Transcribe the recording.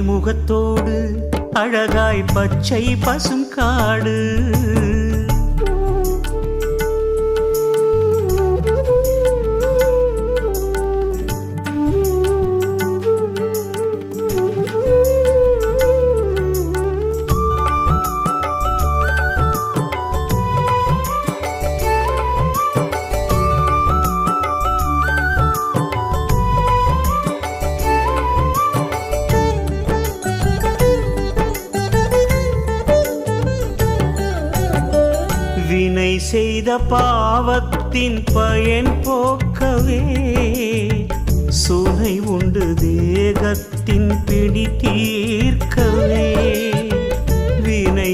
முகத்தோடு அழகாய் பச்சை பசும் காடு. வினை செய்த பாவத்தின் பயன் போக்கவே சுனை உண்டு தேகத்தின் பிடி தீர்க்கவே.